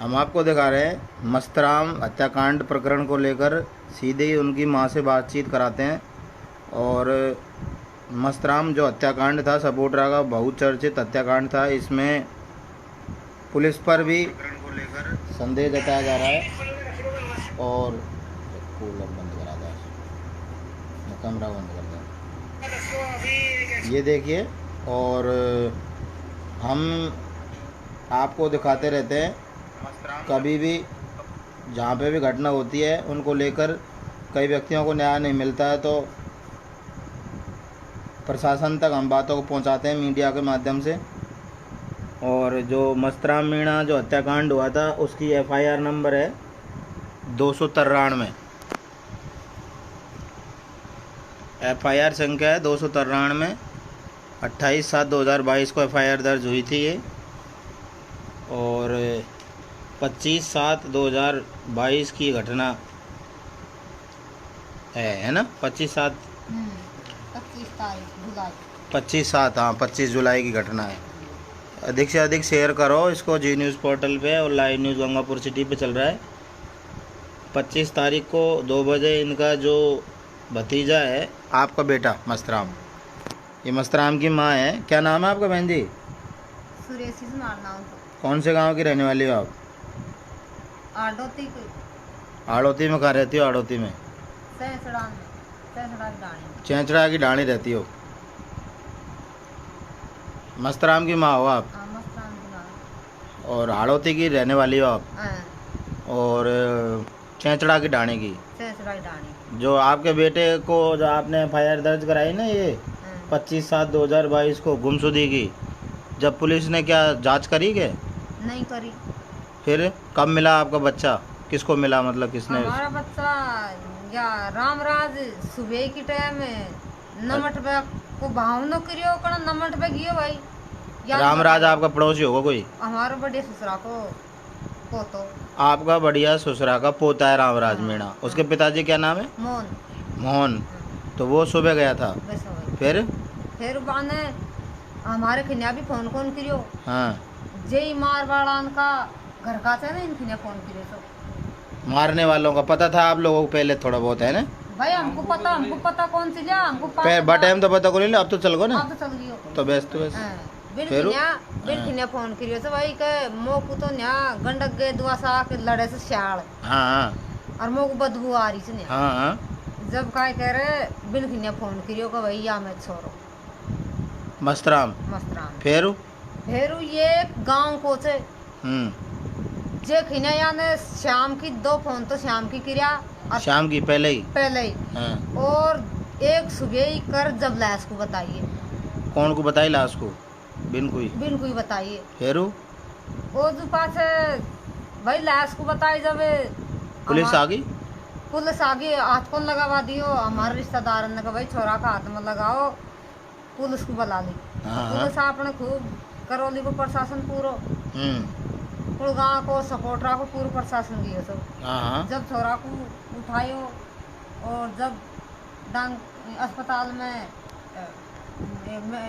हम आपको दिखा रहे हैं मस्तराम हत्याकांड प्रकरण को लेकर सीधे ही उनकी मां से बातचीत कराते हैं। और मस्तराम जो हत्याकांड था सपोट्रा का बहुचर्चित हत्याकांड था, इसमें पुलिस पर भी संदेह जताया जा रहा है। और कूलर बंद करा दो, कैमरा बंद कर दो, ये देखिए। और हम आपको दिखाते रहते हैं, कभी भी जहाँ पे भी घटना होती है उनको लेकर कई व्यक्तियों को न्याय नहीं मिलता है तो प्रशासन तक हम बातों को पहुँचाते हैं मीडिया के माध्यम से। और जो मस्तराम मीणा जो हत्याकांड हुआ था उसकी FIR नंबर है 293। FIR संख्या है 293। 28/7/2022 को FIR दर्ज हुई थी ये। और 25/7/2022 की घटना है ना। 25/7 25/7 हाँ 25 जुलाई की घटना है। अधिक से अधिक शेयर करो इसको जी न्यूज़ पोर्टल पे, और लाइव न्यूज़ गंगापुर सिटी पे चल रहा है। 25 तारीख को 2 बजे इनका जो भतीजा है, आपका बेटा मस्तराम, ये मस्तराम की माँ है। क्या नाम है आपका बहन जी? सुरेशी से मारना। कौन से गांव की रहने वाली हो आप? आड़ोती आड़ोती में कहाँ रहती हो? आड़ोती में चैंचड़ा की डाणी रहती हो। मस्तराम की माँ हो आप, और हाड़ौती की रहने वाली हो आप, और चैंचड़ा की डाणी की। जो आपके बेटे को जो आपने FIR दर्ज कराई ना, ये 25/7/2022 को गुमशुदगी की, जब पुलिस ने क्या जांच करी के नहीं करी? फिर कब मिला आपका बच्चा? किसको मिला, मतलब किसने? हमारा बच्चा या रामराज सुबह की टाइम नमट पे को भावनो करियो कण नमट पे गियो भाई। रामराज आपका पड़ोसी होगा कोई? हमारा बड़े ससुरा को पोतो। आपका बढ़िया ससुरा का पोता है रामराज मीणा। उसके पिताजी क्या नाम है? मोहन। तो वो सुबह गया था। फिर बाने हमारे खिन्या भी फोन करियो। हाँ जय मारवाड़ान का घर का था ना, इन खिन्या फोन करियो। तो मारने वालों का पता था आप लोगों को पहले थोड़ा बहुत, है ना भाई? हमको पता कौन सी जा हमको टाइम तो पता को नहीं। अब तो चल गो ना, अब तो चल गयो तो बेस्ट बिन फोन करियो से भाई के मोकू तो न्या गंडक गए दुआ सा के लड़े से शाल। हाँ और मोकू बदबू आ रही से। हाँ जब काय कह रहे बिन खिन्या फोन करियो का भैया मैं छोरो मस्तराम। फिर ये गांव को से जे खिन्या याने शाम की 2 फोन तो शाम की क्रिया, शाम की पहले ही हाँ। और एक सुबह ही कर जब लाश को बताइए। कौन को बताई लाश को? बिन कोई बताइए। फिर वो जो पास भाई लाश को बताई जब पुलिस आ गई। हाथ कौन लगावा दियो हमारे रिश्तेदार ने कहा भाई छोरा का हाथ में लगाओ, पुलिस को बुला ली। पुलिस आपने खूब करौली को प्रशासन पूरा गाँव को सपोर्टरा को पूरा प्रशासन दिए सब। जब छोरा को उठायो और जब डांग अस्पताल में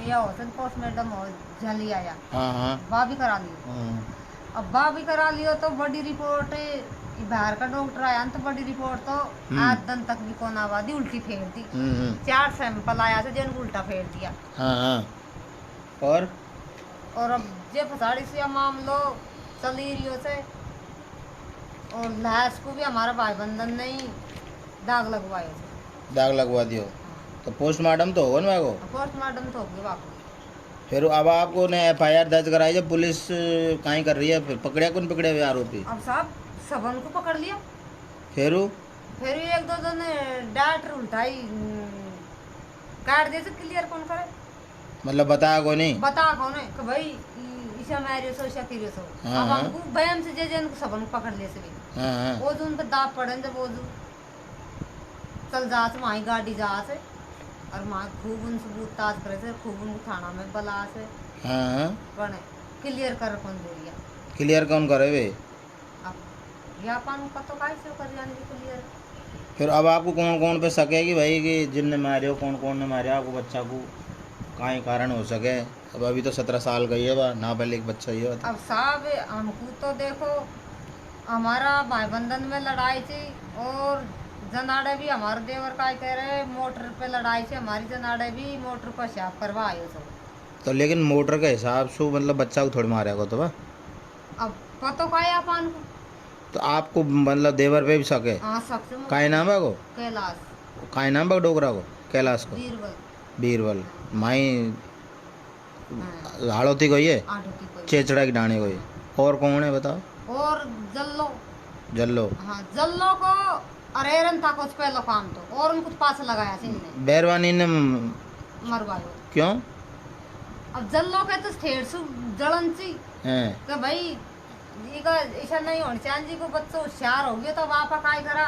या होसन पोस्टमार्टम हो जल्दी आया, बा भी करा लियो। अब बा भी करा लियो तो बड़ी रिपोर्ट बाहर का डॉक्टर आया तो बड़ी रिपोर्ट तो आज दिन तक भी कौन आबादी उल्टी फेर दी। 4 सैंपल आया था जिनको उल्टा फेर दिया। और अब जे फसाड़ी से मामलो चली रियो से, और लाश को भी हमारा भाई बंधन नहीं दाग लगवा दियो। तो पोस्टमार्टम तो होगा ना? पोस्टमार्टम तो होगी बापू। फिर अब आपको ने FIR दर्ज कराई, जब पुलिस कहीं कर रही है, फिर कौन पकड़े हुए आरोपी? अब साहब सबन को पकड़ लिया। फिर 1-2 दिन डॉक्टर उल्टाई काट दे से क्लियर कौन करे, मतलब बताया को नहीं कि भाई ईशा मारियो सो ईशा करियो सो। अब हमको बयान से जे इनको सबन पकड़ ले से वो जो उनका दाब पड़े जब वो जो चल जा से वहीं गाड़ी जा से, और वहाँ खूब उन सबूत ताज करे से, खूब उनको थाना में बला से बने क्लियर कर कौन दे दिया। क्लियर कौन करे वे? अब यापान का तो काहे से कर जाने की क्लियर। फिर अब आपको कौन पे शक है कि भाई कि जिनने मारे हो, कौन ने मारे आपको बच्चा को, कहीं कारण हो सके? अब अभी तो 17 साल का ही है, ना पहले एक बच्चा ही है। अब साहब हमको तो देखो हमारा भाई बंधन में लड़ाई थी और जनाड़े भी हमारे देवर का कह रहे मोटर पे लड़ाई थी हमारी जनाड़े भी मोटर पर शाप करवा आयो सब। तो लेकिन मोटर के हिसाब से मतलब बच्चा को थोड़ी मारे को तो बा। अब पतो का है अपन को। तो आपको मतलब देवर पे भी शक है? हाँ सबसे काय नाम है को? कैलाश। काय नाम है डोगरा को? कैलाश को? बीरबल। बीरबल। माई हाँ हाड़ोती को ये आठोती कोई। चेचड़ा की डाणी को ये। और कौन है बताओ? और जल्लो। जल्लो। हाँ जल्लो को अरेरन था कुछ पहले काम तो और उनको पास लगाया थी इनने बैरवानी ने मरवायो। क्यों? अब जल्लो के तो ठेर सु जलन सी हैं कि भाई जी का ऐसा नहीं होना चाहिए जी को बच्चों होशियार हो गया तो वापा काय करा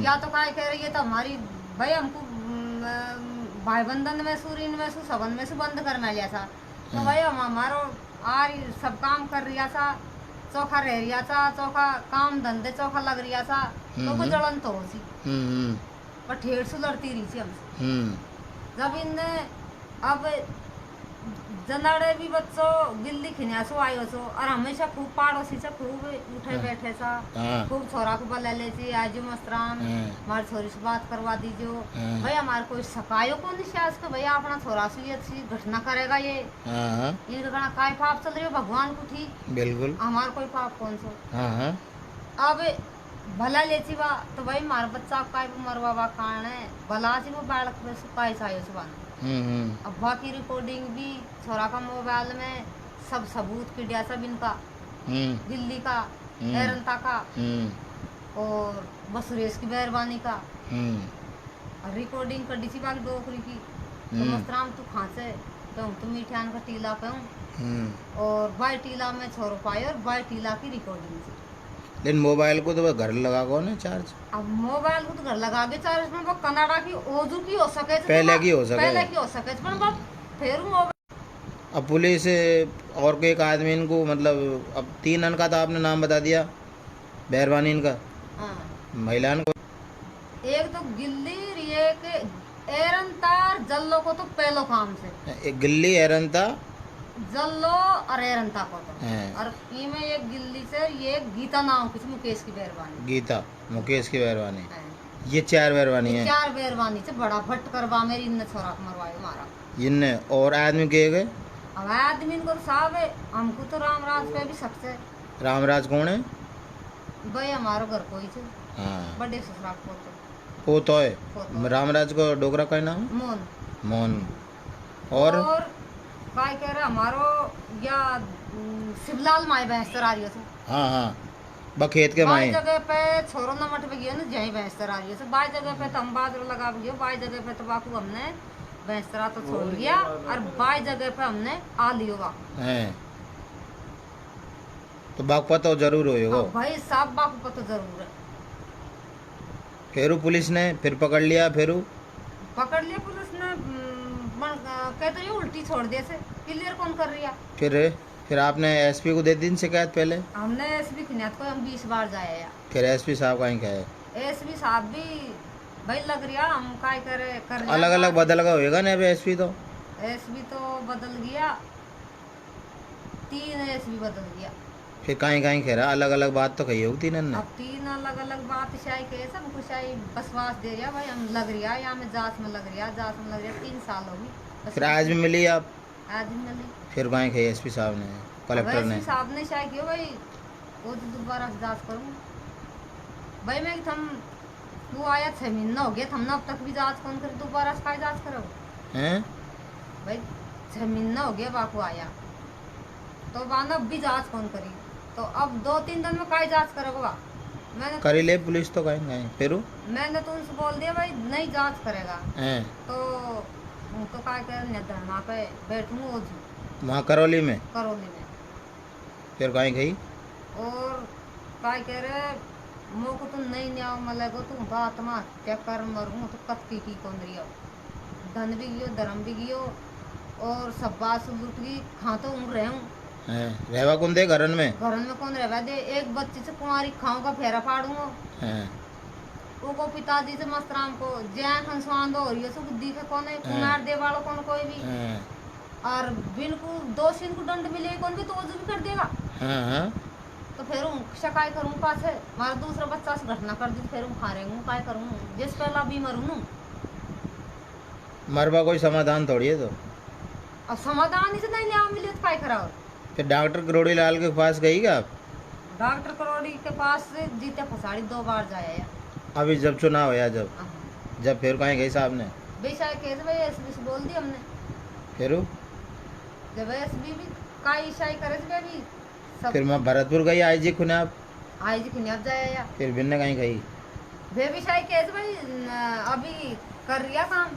या तो काय कह रही है तो हमारी भाई हमको भाई बंधन में सु ऋण में सु सबन में सु बंद करना लिया था तो भाई हम हमारो आ सब काम कर रिया था चौखा रह रिया था चौखा काम धंधे चौखा लग रिया था तो वो जलन तो हो सी पर ठेर सु लड़ती रही थी हमसे। जब इनने अब जनाड़े भी बच्चों गिल्ली खिन्यासो आयो सो और हमेशा खूब पाड़ोसी से खूब उठे बैठे सा खूब छोरा को बला ले सी आजो मस्तराम हमारी छोरी से बात करवा दीजियो भाई हमारे कोई सकायो को निशास के भैया अपना छोरा से ये अच्छी घटना करेगा ये कहना काय पाप चल रही हो भगवान को ठीक बिल्कुल हमारा कोई पाप कौन सो। अब भला लेची बा तो भाई मार बच्चा काय मरवा बा कारण है भला सी वो बालक में सुकाई सायो सुबान अब्बा की रिकॉर्डिंग भी छोरा का मोबाइल में सब सबूत पीडिया सब इनका दिल्ली का एरंता का और बसुरेश की मेहरबानी का रिकॉर्डिंग कर दी बाल डोकरी की तो मस्तराम तू खांसे तो तुम मीठान का टीला पे और बाई टीला में छोरो पाए और बाई टीला की रिकॉर्डिंग थी। लेकिन मोबाइल को तो घर लगा कौन है चार्ज? अब मोबाइल को तो घर लगा के चार्ज में वो कनाडा की ओजू की हो सके पहले की हो सके पर वो फिर मोबाइल। अब पुलिस और एक आदमी इनको मतलब अब 3 अन का तो आपने नाम बता दिया मेहरबानी इनका महिलान को एक तो गिल्ली एक एरंतार जल्लो को तो पहलो काम से एक गिल्ली एरंता जल्लो और एरंता को तो और इनमें एक गिल्ली से ये गीता नाम की मुकेश की मेहरबानी गीता मुकेश की मेहरबानी ये 4 मेहरबानी है 4 मेहरबानी से बड़ा भट्ट करवा मेरी इनने छोरा को मरवायो मारा इनने और आदमी के गए अब आदमी को साहब है हमको तो रामराज पे भी सकते। रामराज कौन है भाई हमारा घर कोई थे बड़े ससुराल को वो तो है रामराज को डोगरा का नाम मोहन मोहन और काय कह रहे हमारो या शिवलाल माई भैंस चरा रही है बखेत के माई जगह पे छोरो न मट पे गयो ना जही भैंस चरा रही है बाई जगह पे तो हम बाजरो लगा गयो बाई जगह पे तो बाकू हमने भैंस चरा तो छोड़ दिया और बाई जगह पे हमने आ लियो बा तो बाकू पता जरूर हो भाई साहब बाकू पता जरूर है। फिर पुलिस ने फिर पकड़ लिया पकड़ लिया पुलिस ने कहते ये उल्टी छोड़ दिए से क्लियर कौन कर रही है। फिर आपने एसपी को दे दी शिकायत पहले? हमने एसपी खिनात को हम 20 बार जाए या फिर एसपी साहब कहीं कहे एसपी साहब भी भाई लग रहा हम काय कर अलग अलग बदल गया होगा ना एसपी तो बदल गया 3 एसपी बदल गया फिर कहीं कह रहा अलग अलग बात तो कही होगी तीन अब 3 अलग अलग बात शायद कहे सब कुछ बसवास दे रहा भाई हम लग रहा या में जांच में लग रहा 3 साल होगी। फिर आज भी मिली आप? आज भी मिली। फिर कहीं कही एसपी साहब ने कलेक्टर ने साहब ने शायद क्यों भाई वो तो दोबारा जांच करूँ भाई मैं थम तू आया 6 महीना हो गया हमने अब तक भी जांच कौन कर दोबारा से जांच करो हैं भाई 6 महीना हो गया बापू आया तो बाना अब भी जांच कौन करी तो अब 2-3 दिन में काई जांच करोगे मैंने करी ले पुलिस तो कहीं फिर मैंने तो उनसे बोल दिया भाई नहीं जांच करेगा तो काय कर धरना पे बैठूंगा वहाँ करौली में फिर कहीं गई और काय कह रहे मो को तो नहीं न्याय मिलेगा तो बात में हत्या कर मरूँ तो कत की कौन रही धन भी गियो धर्म भी गियो और सब बात लुट गई खा तो उड़ रहे हूँ रहवा कौन दे घरन में कौन रहवा दे एक बच्ची से कुंवारी खाऊंगा फेरा फाड़ूंगा वो पिताजी से मस्तराम को जैन हंसवान दो और ये सब बुद्धि के कौन है कुमार दे वालों कौन कोई भी और बिन को दोषी को दंड मिले कौन भी तो वो भी कर देगा तो फिर हूँ शिकायत करूँ पासे हमारा दूसरा बच्चा से घटना कर दी फिर हूँ खा रहे हूँ काय करूँ जिस पहला भी मरूँ मरवा कोई समाधान थोड़ी है तो अब समाधान ही से नहीं लिया मिले तो काय कराओ फिर डॉक्टर करोड़ी लाल के पास गई क्या आप? डॉक्टर करोड़ी के पास से जीते फसाड़ी 2 बार जाया अभी जब चुनाव हुआ जब फिर कहीं गई साहब ने बेशा केस भाई एसबी से बोल दी हमने फिर जब एसबी भी काई शाई करे से भी सब फिर मैं भरतपुर गई आई जी खुने आप आई जी किन्याब जाया फिर बिन्ने कहीं गई वे भी शाई केस भाई अभी कर रिया काम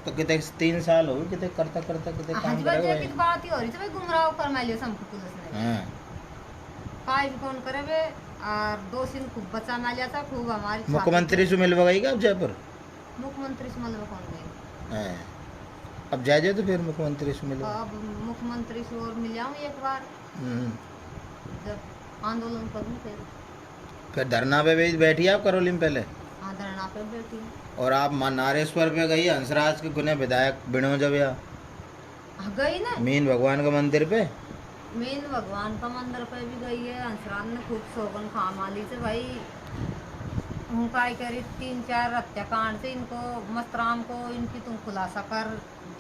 तो कितने 3 साल हो गए कितने करता करता कितने हाँ काम जी भाई करेगा की बात ही हो रही थी भाई गुमराह कर मैं लियो हमको पुलिस ने हाँ काय भी कौन करे वे और 2 दिन खूब बचा मैं लिया था खूब हमारी छाती मुख्यमंत्री से मिलवा गई क्या आप जयपुर? पे। मुख्यमंत्री से मतलब कौन गई हाँ अब जाए तो फिर मुख्यमंत्री से मिलो अब मुख्यमंत्री से और मिल जाऊँ एक बार जब आंदोलन करूँ फिर धरना पे भी बैठी आप करौली में पहले हाँ धरना पे बैठी हूँ और आप नारेश्वर पे गई हंसराज के गुने विधायक बिनो जब या गई ना मीन भगवान के मंदिर पे मेन भगवान का मंदिर पे भी गई है हंसराज ने खूब शोभन खा माली से भाई हूँ काय करी 3-4 हत्याकांड से इनको मस्तराम को इनकी तुम खुलासा कर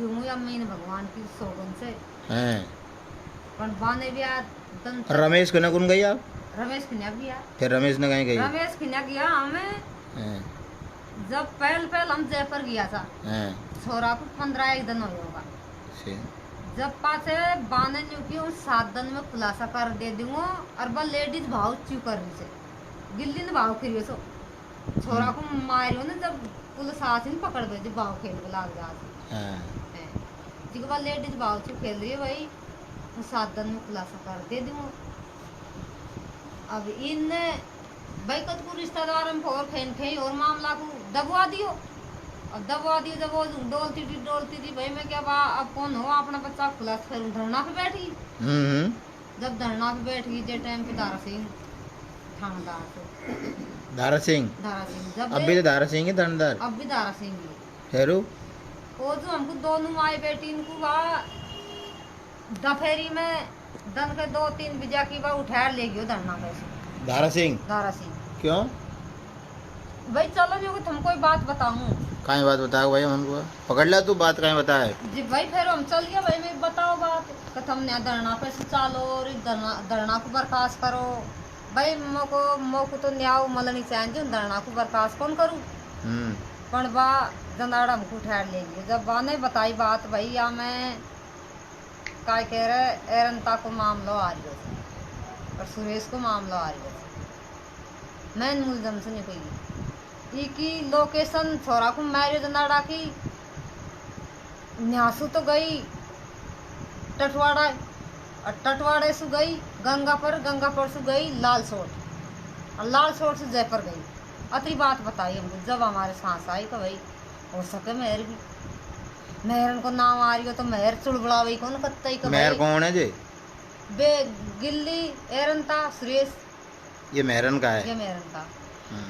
दूँ या मेन भगवान की शोभन से हैं पर बाने भी रमेश कुने कुन गई आप? रमेश खिन्या भी आ फिर रमेश ने कहीं गई रमेश खिन्या गया हमें हैं जब पहल हम जयपुर गया था हैं छोरा को 15 एक दिन हो होगा जब पासे बाने न्यू की 7 दिन में खुलासा कर दे दूंगा और बा लेडीज भाव चू कर रही से गिल्ली ने भाव खेलियो सो छोरा को मारियो ने जब पुलिस आती पकड़ गई जब भाव खेल के लाग जा जी के बाद लेडीज भाव चू खेल रही है भाई 7 दिन में खुलासा कर दे दूंगा अब इन भाई कत को रिश्तेदार में फोर खेन खे और मामला को दबवा दियो अब दबवा दियो जब वो डोलती थी भाई मैं क्या बा अब कौन हो अपना बच्चा खुलास फिर धरना पे बैठी जब धरना पे बैठ गई जे टाइम पे दारा सिंह थानेदार थे दारा सिंह जब अब भी तो दारा सिंह ही थानेदार अब भी दारा सिंह ही फेरू वो जो हमको दोनों माए बेटी इनको बा दफेरी में दन के 2-3 बिजा की बा उठा ले गयो धरना पे से दारा सिंह क्यों भाई चलो जो कि तुमको बात बताऊं कहीं बात बताओ भाई हमको पकड़ लिया तू बात कहीं बताए जी भाई फिर हम चल गया भाई मैं बताओ बात कि तुमने धरना पे से चालो और इस धरना को बर्खास्त करो भाई मोको तो न्याय मलनी चाहिए धरना को बर्खास्त कौन करूँ पर बा जंदाड़ा हमको ठहर ले गई जब बा ने बताई बात भाई या मैं काय कह रहे एरंता को मामला आ रही हो और सुरेश को मामला आ रही हो मैं मुलजम से नहीं कोई की लोकेशन छोरा को मैरिज जंदाड़ा की न्यासू तो गई टटवाड़ा और टटवाड़े से गई गंगापुर से गई लालसोट और लालसोट से जयपुर गई अतरी बात बताई हमको जब हमारे सांस आई तो भाई हो सके मेहर भी मेहरन को नाम आ रही हो तो मेहर चुड़बड़ावी कौन कत्तई का मेहर कौन है जी बे गिल्ली एरंता सुरेश ये मेहरन का है ये मेहरन का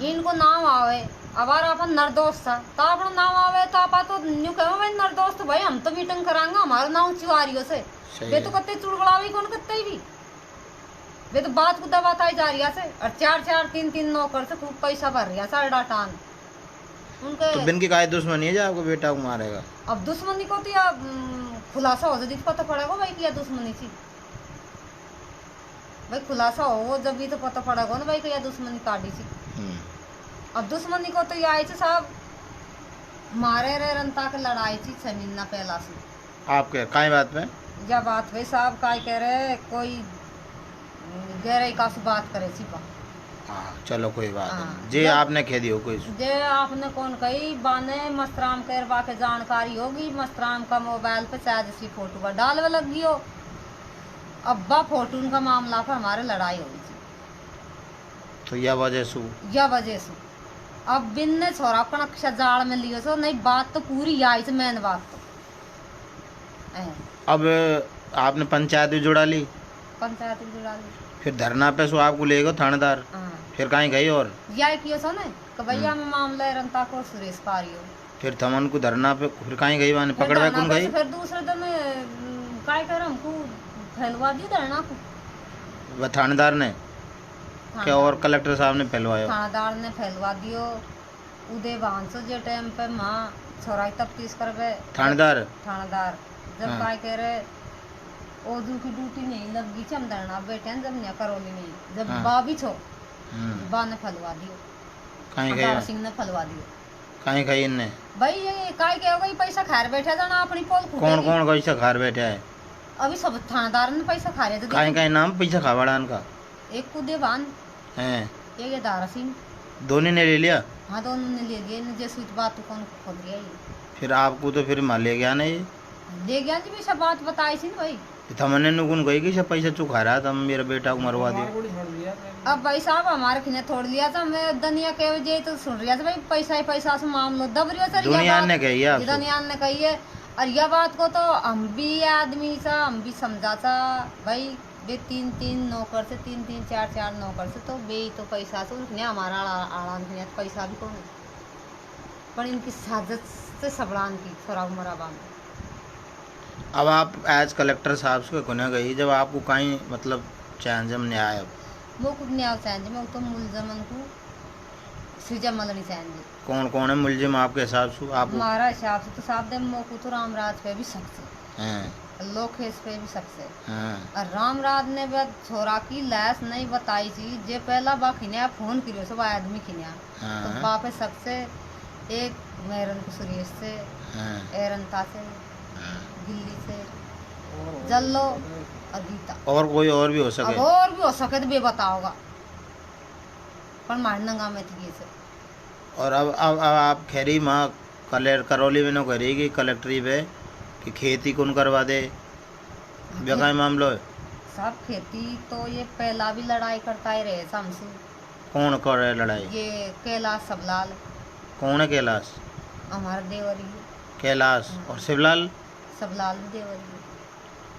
इनको नाम आवे अबार अपन निर्दोष था तो अपना नाम आवे तो आपा तो न्यू कहो भाई निर्दोष तो भाई हम तो मीटिंग करांगे हमारा नाम चुआरियो से वे तो कत्ते चुड़बड़ावी कौन कत्ते भी वे तो बात को दबाताई जा रही है और 4-4 3-3 नौकर से खूब पैसा भर रहा है डाटान उनके तो बिन की काय दुश्मनी है जो आपको बेटा को मारेगा अब दुश्मनी को तो या खुलासा हो जाए पता पड़ेगा भाई कि या दुश्मनी थी भाई खुलासा हो जब भी तो पता पड़ेगा ना भाई कि या दुश्मनी काटी थी अब दुश्मनी को तो ये आई थी साहब मारे रे रंता के लड़ाई थी 6 महीना पहला से आपके काय बात में या बात भाई साहब काय कह रहे कोई गहराई का से बात करे थी हाँ चलो कोई बात नहीं जे आपने कह दियो कोई जे आपने कौन कही बाने मस्तराम करवा के जानकारी होगी मस्तराम का मोबाइल पे शायद इसकी फोटो डालवे लग गई हो अब्बा फोटो उनका मामला पर हमारे लड़ाई हो गई थी तो यह वजह से अब बिन ने छोरा अपन अक्षा जाल में लियो सो नहीं बात तो पूरी आई से मैंने बात तो अब आपने पंचायत भी जुड़ा ली फिर धरना पे सो आपको लेगा थानेदार फिर कहीं गई और यह कियो सो ने कि भैया मैं मामला रंता को सुरेश पारियो फिर थमन को धरना पे फिर कहीं गई माने पकड़वा कौन गई फिर दूसरे दिन काय कर हमको फैलवा दी धरना को वह थानेदार ने क्या और कलेक्टर साहब ने फैलवाया? थानेदार ने फैलवा दियो। उदय भांसो जे टाइम पे माँ छोरा की तफ्तीश करवे थानेदार जब हाँ। काय कह रहे ओजू की ड्यूटी नहीं लगी चमदरना बेटे जब नहीं करौली नहीं जब हाँ। बा भी छो हम्म। बा ने फैलवा दियो। कहीं अवतार गए? सिंह ने फैलवा दियो। कहीं गई इनने? भाई ये काय कह गई पैसा खार बैठा जाना अपनी पोल कौन फूटेगी। कौन पैसा खा बैठा है? अभी सब थानेदार ने पैसा खा रहे थे। कहीं कहीं नाम पैसा खावाड़ा इनका एक उदय भान है, एक ये दारा सिंह। धोनी ने ले लिया। हाँ दोनों ने ले लिए ने जैसे बात तो कौन खोल गया ये फिर आपको तो फिर मान ले गया ना ये? ले गया जी भी सब बात बताई थी ना भाई। थमने नुकुन गई कि सब पैसा चुका रहा था मेरा बेटा को मरवा दिया। अब भाई साहब हमारे खिने छोड़ लिया था मैं दुनिया के वजह तो सुन रहा था भाई पैसा ही पैसा से मामलो दब रही है। दुनिया ने कही है आपसे? दुनिया ने कही है और यह बात को तो हम भी आदमी सा हम भी समझा था भाई वे 3-3 नौकर से 3-3 4-4 नौकर से तो वे तो पैसा से उनके हमारा आड़ान के पैसा भी कौन पर इनकी साजिश से सबलान की थोड़ा मराबा में। अब आप एज कलेक्टर साहब से कोने गई जब आपको कहीं मतलब चैन जम न्याय अब वो कुछ न्याय चाहिए मैं तो मुलजमन को सजा मलनी चाहिए। कौन है मुलजिम आपके हिसाब से? आप हमारा हिसाब से तो साहब दे मोकू तो रामराज पे भी शक से हैं? लोकेश पे भी शक से हाँ और रामराज ने वह छोरा की लैस नहीं बताई थी जे पहला बा खिन्या फोन करियो सब आदमी खिन्या तो हाँ बापे शक से एक मेरन को सुरेश से हाँ एरनता से गिल्ली से जल्लो और गीता और कोई और भी हो अब सके? और भी हो सके तो बे बताओगा पर मारनंगा में थी ये से। और अब आप खैरी माँ करौली में न करेगी कलेक्टरी पे कि खेती कौन करवा दे बेका मामलो है? सब खेती तो ये पहला भी लड़ाई करता ही रहे हमसे। कौन कर रहा है लड़ाई? ये कैलाश सबलाल कौन है कैलाश? हमारा देवरी कैलाश और शिवलाल? सबलाल भी देवरी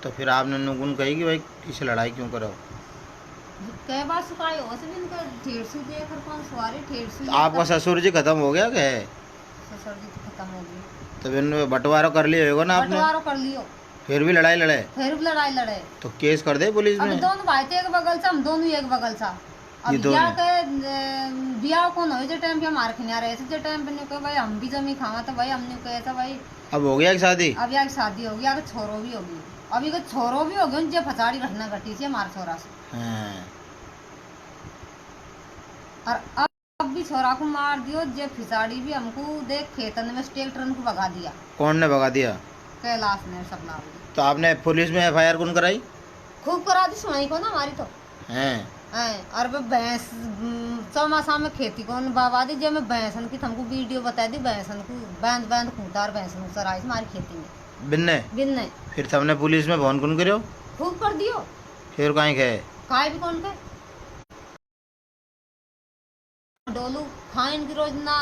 तो फिर आपने नुकुन कही कि भाई किस लड़ाई क्यों करो? कई बार सुखाए हो से इनका 150 देकर कौन सवारी 150 तो आपका ससुर जी खत्म हो गया क्या? ससुर जी तो खत्म हो गई तो फिर बंटवारा कर लिया होगा ना आपने? बंटवारा कर लियो फिर भी लड़ाई लड़े फिर भी लड़ाई लड़े तो केस कर दे पुलिस अब में? दोनों भाई थे एक बगल से हम दोनों एक बगल सा अब ये दोनों? ब्याह के ब्याह कौन हो जे टाइम पे हमारे खिया रहे थे जे टाइम पे ने कहा भाई हम भी जमी खावा तो भाई हमने कहा था भाई अब हो गया कि शादी? अब यार शादी होगी आगे छोरो भी होगी अभी को छोरो भी होगी जो फसाड़ी घटना घटी थी हमारे छोरा से हाँ और अब भी छोरा को मार दियो जे फिसाड़ी भी हमको देख खेतन में ट्रैक्टर को भगा दिया। कौन ने भगा दिया? कैलाश ने सब ला तो आपने पुलिस में एफआईआर कौन कराई? खूब करा दी सुनाई को ना हमारी तो हैं? और वो भैंस चौमासा में खेती को बाबा दी जब मैं भैंसन की हमको वीडियो बता दी भैंसन को बैंड बैंड खूंटार भैंसन चराई हमारी खेती में बिन्ने? बिन्ने फिर सबने पुलिस में फोन कौन करो? खूब कर दियो फिर कहीं गए? खाए भी कौन के डोलू खाइन की रोज ना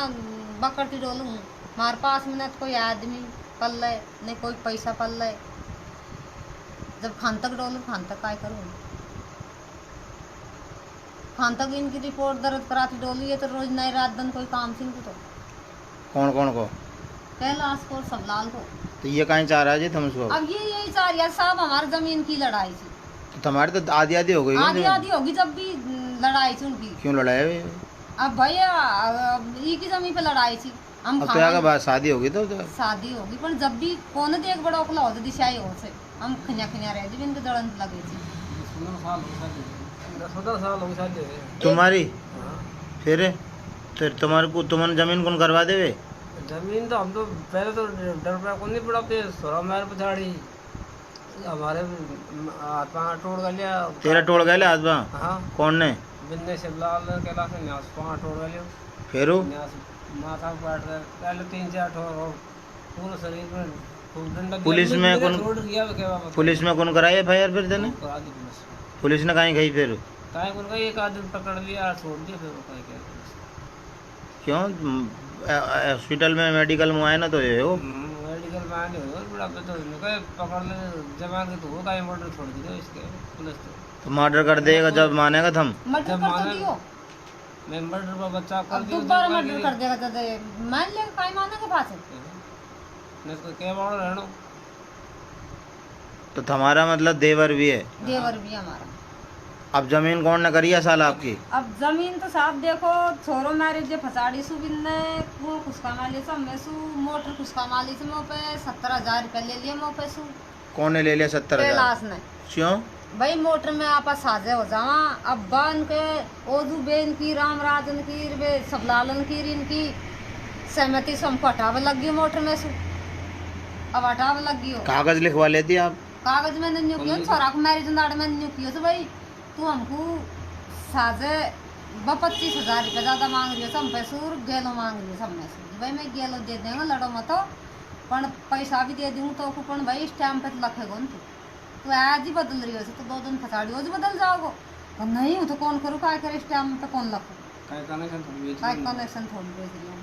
बकर की डोलू हमारे पास में ना तो कोई आदमी पल ले नहीं कोई पैसा पल ले जब खान तक डोलू खान तक काय करूँ खान तक इनकी रिपोर्ट दर्ज कराती डोली है तो रोज नई रात दिन कोई काम थी इनको तो कौन कौन को? कैलाश को सबलाल को। तो ये कहीं चाह रहा है तुम उसको? अब ये यही चाह रहा साहब हमारे जमीन की लड़ाई थी तो तुम्हारी तो आधी आधी हो गई आधी आधी होगी जब भी लड़ाई थी उनकी। क्यों लड़ाई? अब भैया ई की जमीन पे लड़ाई थी हम अब तो आगे बात शादी होगी तो शादी होगी पर जब भी कौन देख बड़ा ओखला हो दिशाई हो से हम खन्या खन्या रहे जब इनके दड़न लगे थी 17 साल हो शादी तुम्हारी? फिर तुम्हारे को तुमने जमीन कौन करवा देवे? जमीन तो हम तो पहले तो डर पे को नहीं पड़ा पे सोरा मार पछाड़ी हमारे हाथ पाँव तोड़ गया। तेरा तोड़ गए हाथ पाँव? हाँ कौन ने? बिन्ने शिवलाल कैलाश ने न्यास पाँव तोड़ गया फिर न्यास माथा काट गया पहले 3-4 ठोर पूरा शरीर में खूब डंडा दिया। पुलिस में कौन? छोड़ दिया के बाबा पुलिस में कौन कराई एफआईआर फिर देने? करा दी पुलिस ने कहीं गई फिर? काहे उनका एक आदमी पकड़ लिया छोड़ दिया फिर वो काहे क्या क्यों? हॉस्पिटल में मेडिकल में आए ना तो ये हो मेडिकल में आने हो बड़ा पे तो इनका पकड़ ले जमा के तो वो काहे मर्डर छोड़ दिया इसके पुलिस तो मर्डर कर देगा जब मानेगा तुम? मर्डर जब कर तो माने- दियो मैं मर्डर का बच्चा कर अब दियो दोबारा मर्डर कर देगा तो मान लेगा काय माने के पास नहीं तो क्या बाड़ रहनो तो तुम्हारा मतलब देवर भी है? देवर भी हमारा अब जमीन कौन ने करी है साल आपकी? अब जमीन तो साहब देखो छोरो मेरे जे फसाड़ी सु बिन्ने वो खुशका माली से मैं सु मोटर खुशका माली से मो पे 70,000 रुपए ले लिए मो पे सु। कौन ने ले लिया 70,000? कैलाश ने। क्यों? भाई मोटर में आपा साजे हो जावा अब बन के ओदू बेन की राम राजन की वे सब लालन की इनकी सहमति से हमको हटावे लग गई मोटर में सु। अब हटावे लग गई हो। कागज लिखवा लेती आप? कागज मैंने न्यू किया छोरा को मैरिज नाड़ में न्यू किया तो भाई तू हमको साजे 25,000 रुपये ज्यादा मांग रही हो सब पैसे गेलो मांग रही हो सब में से भाई मैं गेलो दे देंगे लड़ो मत पण पैसा भी दे दूँ तो पण भाई इस टाइम पे तो लखेगो न तू आज ही बदल रही हो तो 2 दिन फसाड़ी हो बदल जाओगे तो नहीं हो तो कौन करूँ क्या करे इस टाइम पे कौन लखो काय कनेक्शन थोड़ी बेच रही हूँ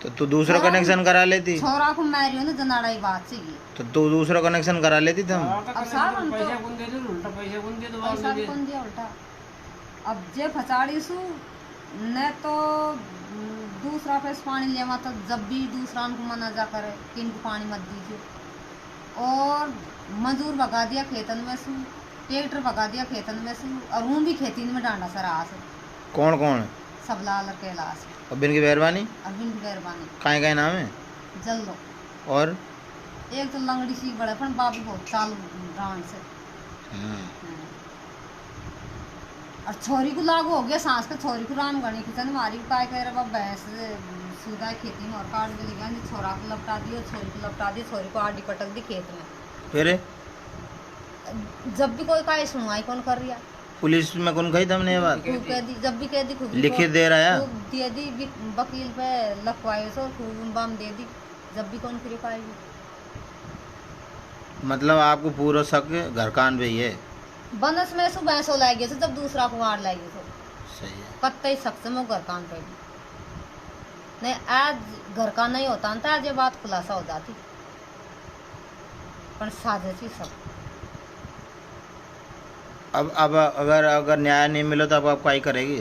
तो तू दूसरा कनेक्शन करा लेती? छोरा को मारी हो ना जनाड़ा ही बात चाहिए तो तू दूसरा कनेक्शन करा लेती तुम? अब साहब हम तो पैसा कौन दे दे उल्टा पैसा कौन दे दो पैसा भी कौन दिया उल्टा अब जे फसाड़ी सु न तो दूसरा फेस पानी लेवा तो जब भी दूसरा को मना जा करे कि इनको पानी मत दीजिए और मजदूर भगा दिया खेतन में सु ट्रैक्टर भगा दिया खेतन में सु और वो भी खेती में डांडा सर आ से कौन कौन? सब लाल और कैलाश अब इनकी मेहरबानी? अब इनकी मेहरबानी काय नाम है? जल दो और एक तो लंगड़ी सी बड़े पण बाबू बहुत चालू रान से और छोरी को लागू हो गया सांस का छोरी को राम गणी किचन मारी काय कह रहा भैंस सुधा खेती में और काट दे गया छोरा को लपटा दिया छोरी को लपटा दिया छोरी को आडी पटक दी खेत में फिर जब भी कोई काय सुनवाई कौन कर रहा पुलिस में कौन गई तुमने ये बात? खूब कह दी जब भी कह दी खूब लिखित दे रहा है? खूब दे दी वकील पे लखवाए सो खूब बम दे दी जब भी कौन फिर पाएगी मतलब आपको पूरा शक घर कान पे ही है? बनस में सु भैंसो लाई गए जब दूसरा को मार लाई गए सही है। कत्ते सख्त में घर कान पे नहीं आज घर का नहीं होता ना आज ये बात खुलासा हो जाती पर साजिश सब। अब अगर न्याय नहीं मिले तो अब आप क्या करेगी?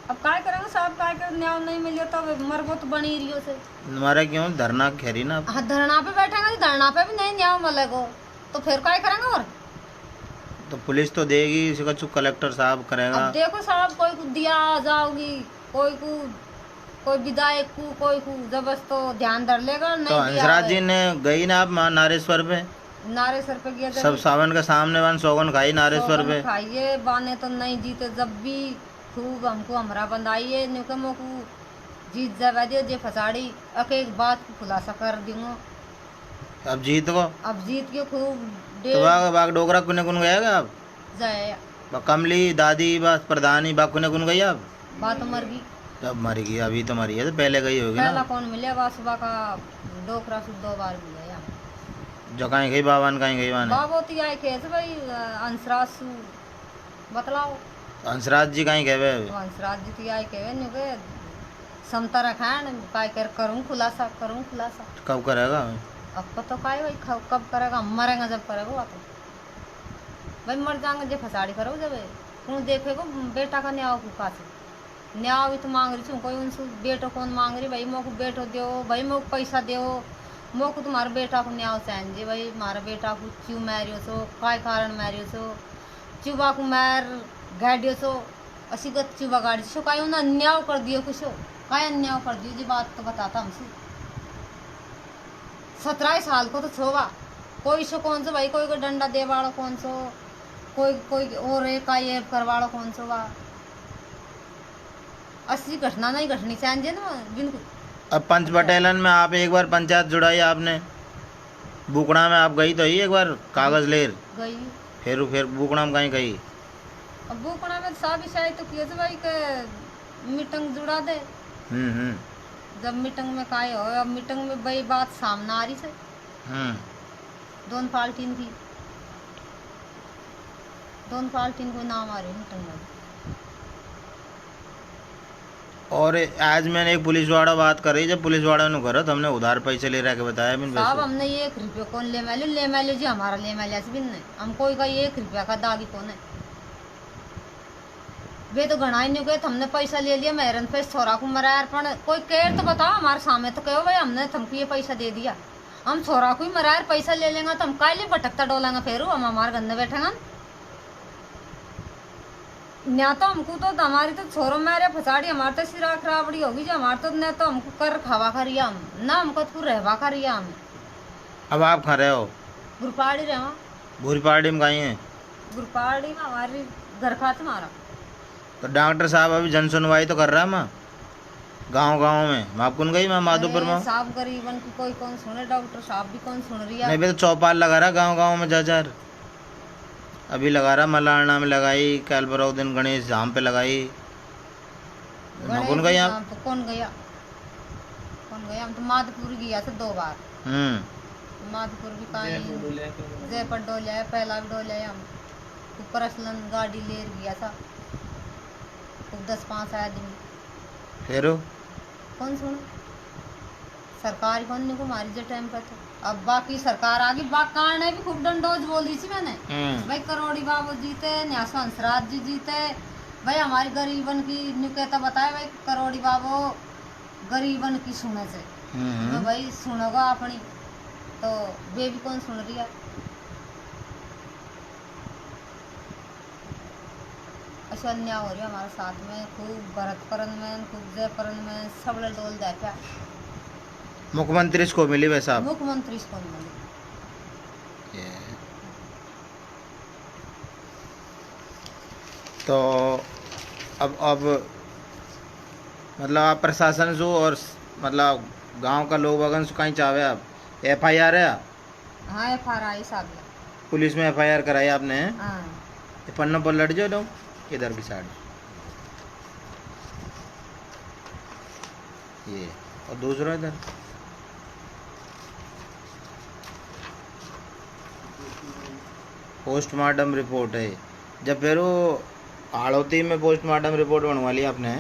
अब काय करेंगे साहब काय कर न्याय नहीं मिले तो मरबो तो बनी रही से तुम्हारा क्यों धरना खेरी ना? हाँ धरना पे बैठेंगे धरना पे भी नहीं न्याय मिलेगा तो फिर काय करेंगे और तो पुलिस तो देगी इसका चुप कलेक्टर साहब करेगा। अब देखो साहब कोई को दिया आ जाओगी कोई विधायक को कोई को जबरदस्त तो ध्यान धर लेगा नहीं तो हंसराज जी ने गई ना आप नारेश्वर पे? नारेश्वर पे गया सब सावन के सामने वन सौगन खाई नारेश्वर पे खाइए बाने तो नहीं जीते जब भी खूब हमको हमरा बंदाइए न्यूकमो को जीत जावा दियो जे फसाड़ी एक बात को खुलासा कर दूंगा अब जीत को अब जीत के खूब तो बाग डोगरा कुने कुन गया आप? जाए कमली दादी बस प्रधानी बाग कुने कुन गई आप? बात मर गई अब मर गई अभी तो मरी है तो पहले गई होगी पहला ना? कौन मिले बा सुबह का डोकरा से 2 बार मिले जो कहीं गई बावन कहीं गई वाने बाबो ती आए कैसे भाई अंसराज सु बतलाओ हंसराज जी कहीं गए हुए? अंसराज जी ती आए कहे न्यू के समता रखान काय कर करूं खुलासा कब करेगा? अब तो काय भाई कब करेगा मरेगा जब करेगा वो तो भाई मर जाएंगे जब फसाड़ी करो जब तू देखेगो बेटा का न्याय को पास न्याय भी तो मांग रही थी कोई उनसे बेटो कौन मांग रही भाई मोको बेटो दो भाई मोको पैसा दो मोको तुम्हारे बेटा को न्याय चाहिए जी भाई हमारे बेटा को क्यों मारियो सो काय कारण मारियो सो चुबा को मार गाड़ियो सो असी गत चुबा गाड़ी सो काय उन्हें अन्याय कर दियो कुछ काय अन्याय कर दियो जी बात तो बताता हमसे 17 साल को तो छोवा कोई सो कौन सो भाई कोई को डंडा दे वालो कौन सो कोई और एक का ये करवाड़ो कौन सो बा असली घटना नहीं घटनी चाहिए ना बिल्कुल। अब पंच बटेलन में आप एक बार पंचायत जुड़ाई आपने बुकड़ा में आप गई तो ही एक बार कागज ले गई फिर बुकड़ा में कहीं गई? अब बुकड़ा में साहब शायद तो किए भाई के मीटिंग जुड़ा दे जब मीटिंग में काय हो अब मीटिंग में भाई बात सामने आ रही से दोनों पार्टी को नाम आ रही मीटिंग में। और आज मैंने एक पुलिस वाला बात कर रही जब पुलिस वाला ने करो तो हमने उधार पैसे ले रहा के बताया साहब हमने 1 रुपये कौन ले मैलो जी हमारा ले मैलिया से भी नहीं हम कोई का 1 रुपया का दागी कौन है वे तो घनाई नहीं गए हमने पैसा ले लिया मेरन पे छोरा को मराया पण कोई केयर तो बताओ हमारे सामने तो कहो भाई हमने तुमको ये पैसा दे दिया हम छोरा को ही मराया पैसा ले लेंगे तो हम काय लिए भटकता डोलेंगे फिर हम हमारे गंदे बैठेंगे ना तो हमको तो हमारी तो छोरो मेरे फसाड़ी हमारे तो सिरा खराबड़ी होगी जो हमारे तो न तो हमको कर खावा करिया हम ना हमको तो रहवा करिया हम। अब आप कहाँ रहे हो? गुरपाड़ी रहा। भूरी पहाड़ी में कहीं है? गुरपाड़ी में हमारी घर खा तुम्हारा। तो डॉक्टर साहब अभी जन सुनवाई तो कर रहा है माँ गांव गांव में। माँ कौन गई माँ माधोपुर में? साहब गरीबन की कोई कौन सुने, डॉक्टर साहब भी कौन सुन रही है। नहीं भाई तो चौपाल लगा रहा गांव गांव में जा अभी लगा रहा मलारना में लगाई, कल बरो दिन गणेश धाम पे लगाई। कौन गई आप? तो कौन गया हम तो माधोपुर गया था 2 बार। माधोपुर भी कहीं जयपुर डोलिया है, पहला भी डोलिया हम ऊपर असलन गाड़ी ले गया था 10-5 आदमी। फिर कौन सुन सरकार कौन नहीं को मारी जो टाइम पर तो अब बाकी सरकार आगे बाकार ने भी खूब डंडोज बोली थी मैंने भाई करोड़ी बाबू जीते, न्यासो हंसराज जी जीते, भाई हमारी गरीबन की निकता बताए भाई करोड़ी बाबू गरीबन की सुने से तो भाई सुनोगा अपनी तो वे भी कौन सुन रही है। ऐसा अन्याय हो रही है हमारे साथ में खूब भरतपुरन में खूब जयपुरन में सब डोल जाता। मुख्यमंत्री इसको मिली वैसा? मुख्यमंत्री इसको मिली। तो अब मतलब आप प्रशासन से और मतलब गांव का लोग वगन से कहीं चाहे आप FIR है? हाँ FIR साहब पुलिस में FIR कराई आपने? हाँ। पन्ना पर लड़ जाओ लोग इधर की साइड ये और दूसरा इधर पोस्टमार्टम रिपोर्ट है। जब फिर वो आड़ोती में पोस्टमार्टम रिपोर्ट बनवा लिया आपने।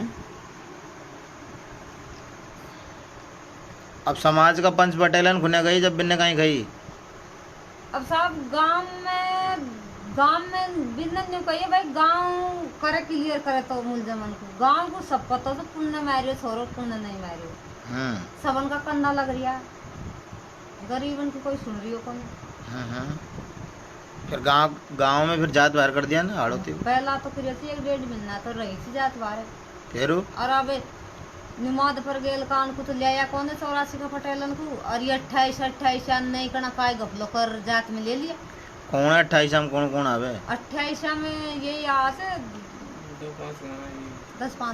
अब समाज का पंच बटेलन खुने गई जब बिन्ने कहीं गई। अब साहब गांव में बिन्नन ने कही भाई गांव करे क्लियर करे तो मुलजमन को गांव को सब पता तो पुण्य मारियो छोरो पुण्य नहीं मारियो सबन का कंधा लग रिया गरीबन की कोई सुन रही हो कौन। फिर गांव में फिर जात बाहर कर दिया ना आड़ोती पहला तो फिर 1-1.5 महीना तो रही थी जात बाहर फिर और अब निमाद पर गेल कान को तो ले आया कौन 84 का पटेलन को और ये 28 नहीं करना काय गफलो कर जात में ले लिया। कौन है 28 में कौन आवे? 28 में यही यहाँ से 10-5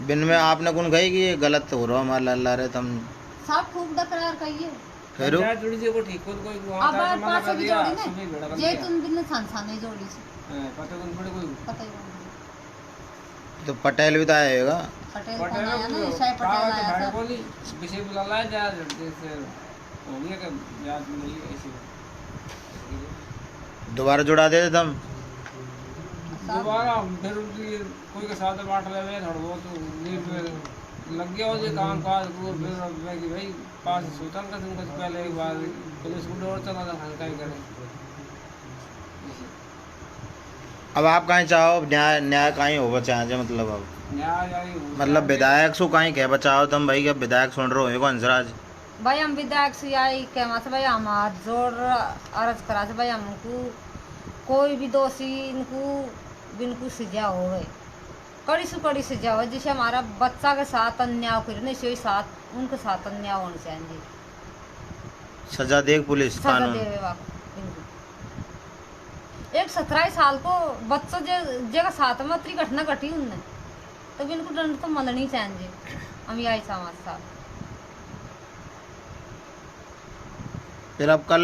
बिन में आपने कौन कही कि ये गलत हो रहा हमारा ला रहे तुम सब खूब तकरार कहिए फिर अब पास भी जोड़ी ने ये तुम बिन संसा नहीं जोड़ी से पता ही तो पटेल भी तो आएगा। पटेल कौन आया ना शायद पटेल आया था विषय बुला जा जैसे हो गया कि याद मिली ऐसे दोबारा जुड़ा देते तुम दोबारा फिर कोई के साथ बांट ले थोड़ा तो लग गया हो काम काज फिर कि भाई पास सुल्तान का दिन कुछ पहले एक बार पुलिस को डोर चला था हल्का ही करे। अब आप कहीं चाहो न्याय कहीं हो बचाए मतलब अब मतलब विधायक सु कहीं कह बचाओ तुम भाई अब विधायक सुन रहे हो हंसराज भाई हम विधायक से आई कहमा से भाई हम हाथ जोड़ अर्ज करा से भाई हमको कोई भी दोषी इनको सजा हो गए कड़ी से सजा हो जिसे हमारा बच्चा के साथ अन्याय कर नहीं से साथ उनके साथ अन्याय होना चाहिए सजा दे पुलिस सजा दे। एक 17 साल को बच्चों जगह साथ में अतरी घटना घटी उनने तो इनको दंड तो मलनी चाहिए हम यही समाज साहब। फिर अब कल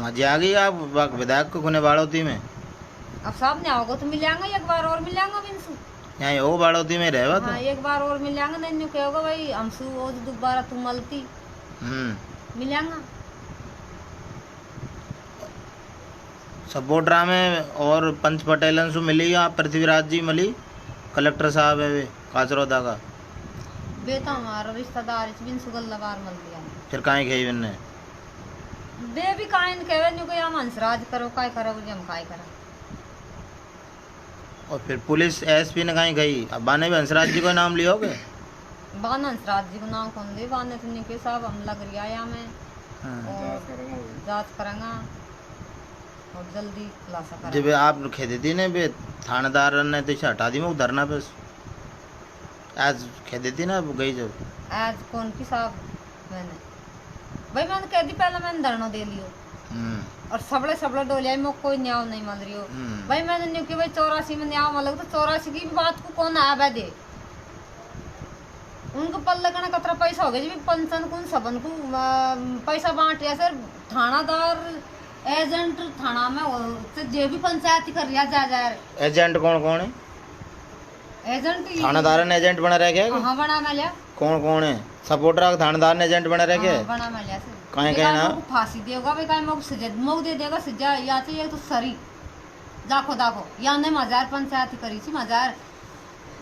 आ गई आप विधायक को खुने बाड़ोती में अब साहब ने आओगे तो मिलेंगे एक बार और मिलेंगे बिनसु यहाँ वो बाड़ोती में रहेगा तो हाँ एक बार और मिलेंगे नहीं कहोगे भाई हमसु वो दोबारा तुम मलती मिलेंगे सपोर्टरा में और पंच पटेलन से मिली आप पृथ्वीराज जी मिली कलेक्टर साहब है वे काचरौदा का बेटा हमारा रिश्तेदार बिनसु गल्लाबार मल दिया फिर कहीं गई बिन्ने बे भी काइन कहे न्यू के हम हंसराज करो काय करो हम काय करा। और फिर पुलिस SP ने कहीं गई अब बाने भी हंसराज जी को नाम लियोगे? बान हंसराज जी को नाम कौन दे बाने तो निके साहब हम लग रिया में जांच करेंगे और जल्दी खुलासा करा। जब आप खेदे थी ने बे थानेदार ने तो इसे हटा दी मैं धरना पे आज खेदे थी ना गई जब आज कौन की साहब मैंने भाई मैंने कह दी पहले मैंने धरना दे लियो और सबले डोलिया में कोई न्याय नहीं मिल रही हो। भाई मैंने न्यू कि भाई 84 में न्याय मिल तो 84 की भी बात को कौन आ बे दे उनको पल्ले कना कतरा पैसा हो गया जी पंचन कुन सबन को पैसा बांट या सर थानादार एजेंट थाना में तो जे भी पंचायत कर रिया जा एजेंट कौन कौन है एजेंट थानेदार ने एजेंट बना रह गया हाँ बना मैं लिया कौन है सपोर्टर का थानेदार ने एजेंट बना रह गया बना मैं लिया कहीं कहीं ना फांसी देगा भाई कहीं मोक सजा मोक दे देगा सजा या तो ये तो सरी दाखो या नहीं मजार पंचायत करी थी मजार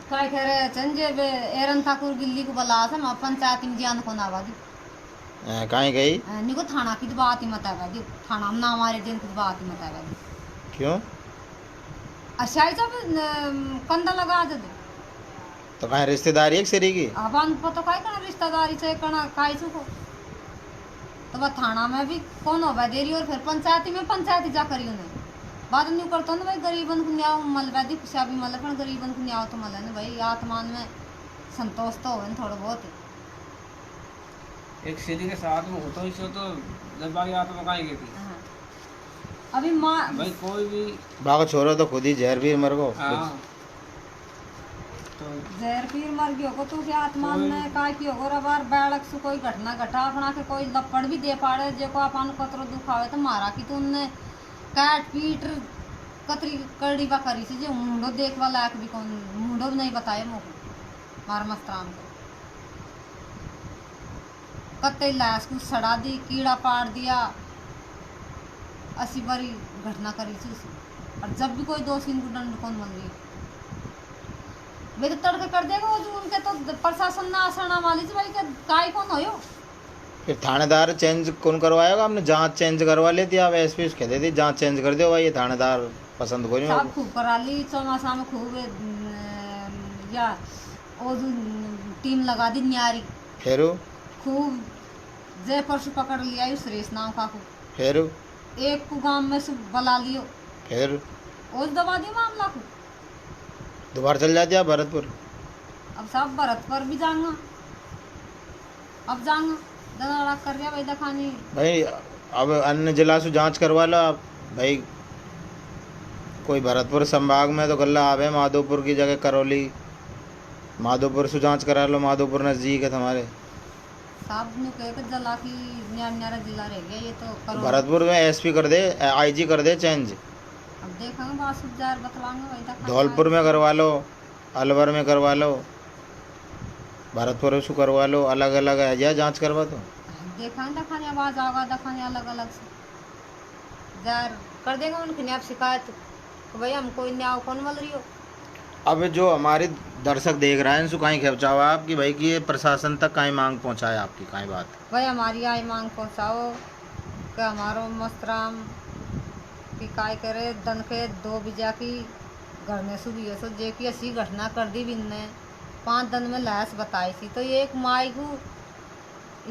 काय कह रहे चंजे बे एरन ठाकुर गिल्ली को बला था मैं पंचायत में जान को ना आवादी कहीं गई निको थाना की तो बात ही मत आवादी थाना में ना हमारे दिन की बात ही मत आवादी क्यों अच्छा जब कंधा लगा दे तो कहीं रिश्तेदारी एक सरी की अब अन पतो काय कना रिश्तेदारी से कना काय को तो वह थाना में भी कौन होगा देरी और फिर पंचायती जा करी उन्हें बाद नहीं करता ना भाई गरीबन को न्याय मलवा दी खुशिया भी मल पर गरीबन को न्याय तो मल ना भाई आत्मान में संतोष तो हो थोड़ा बहुत एक सीधी के साथ में होता ही तो जब बाकी आत्मा कहीं गई थी अभी माँ भाई कोई भी बाग छोरो तो खुद ही जहर भी मर गो तो जहर पीर मर गयो को तो क्या आत्मान में काय की होगो बार बैलक से कोई घटना घटा अपना के कोई लपड़ भी दे पाड़े जे को अपन कतरो दुखावे तो मारा की तो उनने काट पीट कतरी कड़ी बा करी से जे मुंडो देखवा लायक भी कौन मुंडो भी नहीं बताए मोको मार मस्तराम को कत्ते लाश को सड़ा दी कीड़ा पाड़ दिया असी बारी घटना करी थी और जब भी कोई दोषी इनको दंड कौन मिल रही वे तो तड़के कर देगा वो जो उनके तो प्रशासन ना आसना वाली थी भाई के काय कौन हो फिर थानेदार चेंज कौन करवाएगा हमने जांच चेंज करवा लेती आप एसपी कह देती जांच चेंज कर दो भाई ये थानेदार पसंद को नहीं सब खूब करा ली चौमासा में खूब या वो जो टीम लगा दी न्यारी फिर खूब जय परसु पकड़ लिया उस सुरेश नाम का को फिर एक को गांव में से बला लियो फिर उस दबा दिया मामला को दोबारा चल जाती आप भरतपुर अब सब भरतपुर भी जाऊंगा अब जाऊंगा दलाला कर रहा भाई दखानी भाई अब अन्य जिला से जांच करवा लो आप भाई कोई भरतपुर संभाग में तो गल्ला आवे माधोपुर की जगह करौली माधोपुर से जांच करा लो माधोपुर नजदीक है तुम्हारे साहब ने कहे कि जला की न्यारा जिला रह गया ये तो करो भरतपुर में एसपी कर दे आईजी कर दे चेंज अब देखेंगे बासुब जार बतलाएंगे भाई दखानी धौलपुर में करवा लो अलवर में करवा लो भरतपुर से करवा लो अलग अलग है या जांच करवा दो देखेंगे दखानी आवाज आगा दखानी अलग अलग से जार कर देंगे उनकी आप शिकायत कि भाई हम कोई न्याय कौन मिल रही हो। अब जो हमारे दर्शक देख रहे हैं इनसे कहीं खिंचाओ आप कि भाई कि ये प्रशासन तक कहीं मांग पहुंचाए आपकी कहीं बात भाई हमारी आई मांग पहुँचाओ कि हमारो मस्तराम की काय करे दन के 2 बीजा की घर में सुबह सो जे की ऐसी घटना कर दी बिन्ने 5 दिन में लाश बताई थी तो ये एक माई को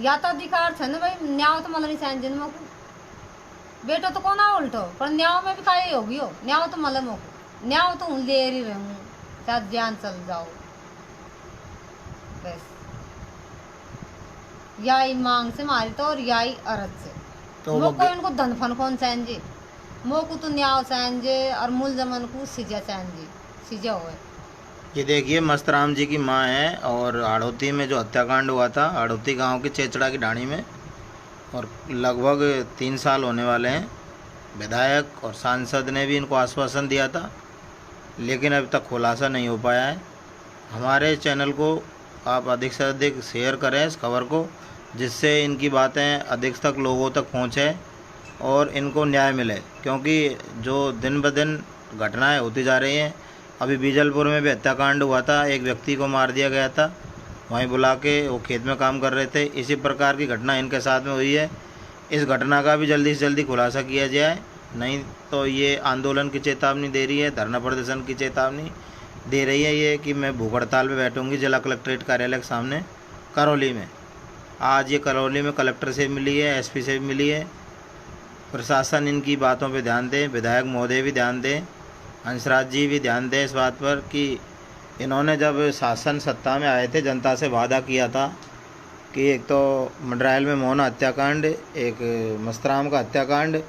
या तो अधिकार थे ना भाई न्याय तो मल नहीं चाहिए जिनमें को बेटो तो कौन आ उल्टो पर न्याय में भी काय होगी हो न्याय तो मल मो न्याय तो ले ही रहूँ चाहे जान चल जाओ बस यही मांग से मारी तो और यही अरज से तो मोको इनको धनफन कौन चाहिए मोको तो न्याय चाहिए और मूल जमन को सिजा चाहिए सिजा हुए ये देखिए मस्तराम जी की माँ है और आड़ोती में जो हत्याकांड हुआ था आड़ोती गांव की चेचड़ा की ढाणी में और लगभग 3 साल होने वाले हैं विधायक और सांसद ने भी इनको आश्वासन दिया था लेकिन अभी तक खुलासा नहीं हो पाया है। हमारे चैनल को आप अधिक से अधिक शेयर करें इस खबर को जिससे इनकी बातें अधिक तक लोगों तक पहुँचे और इनको न्याय मिले क्योंकि जो दिन ब दिन घटनाएं होती जा रही हैं अभी बीजलपुर में भी हत्याकांड हुआ था एक व्यक्ति को मार दिया गया था वहीं बुला के वो खेत में काम कर रहे थे इसी प्रकार की घटना इनके साथ में हुई है। इस घटना का भी जल्दी से जल्दी खुलासा किया जाए नहीं तो ये आंदोलन की चेतावनी दे रही है धरना प्रदर्शन की चेतावनी दे रही है ये कि मैं भूख हड़ताल पर बैठूँगी जिला कलेक्ट्रेट कार्यालय के सामने करौली में। आज ये करौली में कलेक्टर से मिली है एसपी से भी मिली है प्रशासन इनकी बातों पे ध्यान दें, विधायक महोदय भी ध्यान दें, हंसराज जी भी ध्यान दें इस बात पर कि इन्होंने जब शासन सत्ता में आए थे जनता से वादा किया था कि एक तो मंडरायल में मोहना हत्याकांड, एक मस्तराम का हत्याकांड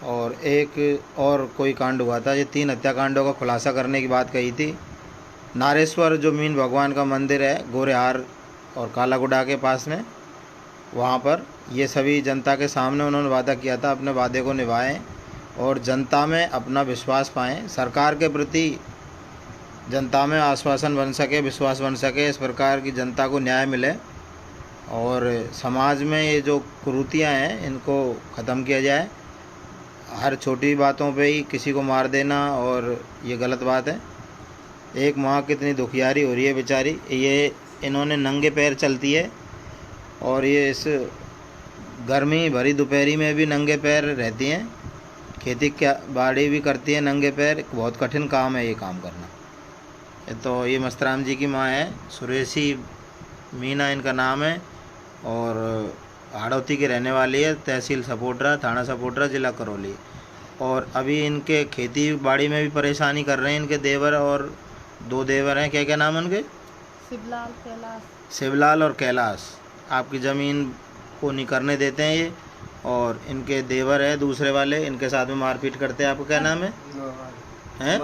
और एक और कोई कांड हुआ था, ये 3 हत्याकांडों का खुलासा करने की बात कही थी। नारेश्वर जो मीन भगवान का मंदिर है गोरेहार और कालागुडा के पास में, वहाँ पर ये सभी जनता के सामने उन्होंने वादा किया था। अपने वादे को निभाएं और जनता में अपना विश्वास पाएं, सरकार के प्रति जनता में आश्वासन बन सके, विश्वास बन सके, इस प्रकार की जनता को न्याय मिले और समाज में ये जो कुरीतियाँ हैं इनको ख़त्म किया जाए। हर छोटी बातों पे ही किसी को मार देना और ये गलत बात है। एक माँ कितनी दुखियारी हो रही है बेचारी, ये इन्होंने नंगे पैर चलती है और ये इस गर्मी भरी दोपहरी में भी नंगे पैर रहती हैं, खेती क्या बाड़ी भी करती है नंगे पैर। बहुत कठिन काम है ये काम करना। तो ये मस्तराम जी की माँ है, सुरेशी मीना इनका नाम है और हाड़ौती के रहने वाली है, तहसील सपोटरा, थाना सपोटरा, जिला करौली। और अभी इनके खेती बाड़ी में भी परेशानी कर रहे हैं इनके देवर, और 2 देवर हैं, क्या क्या नाम है उनके? शिवलाल कैलाश। शिवलाल और कैलाश। आपकी ज़मीन को नहीं करने देते हैं ये, और इनके देवर है दूसरे वाले, इनके साथ में मारपीट करते हैं। आपका क्या नाम है? हैं?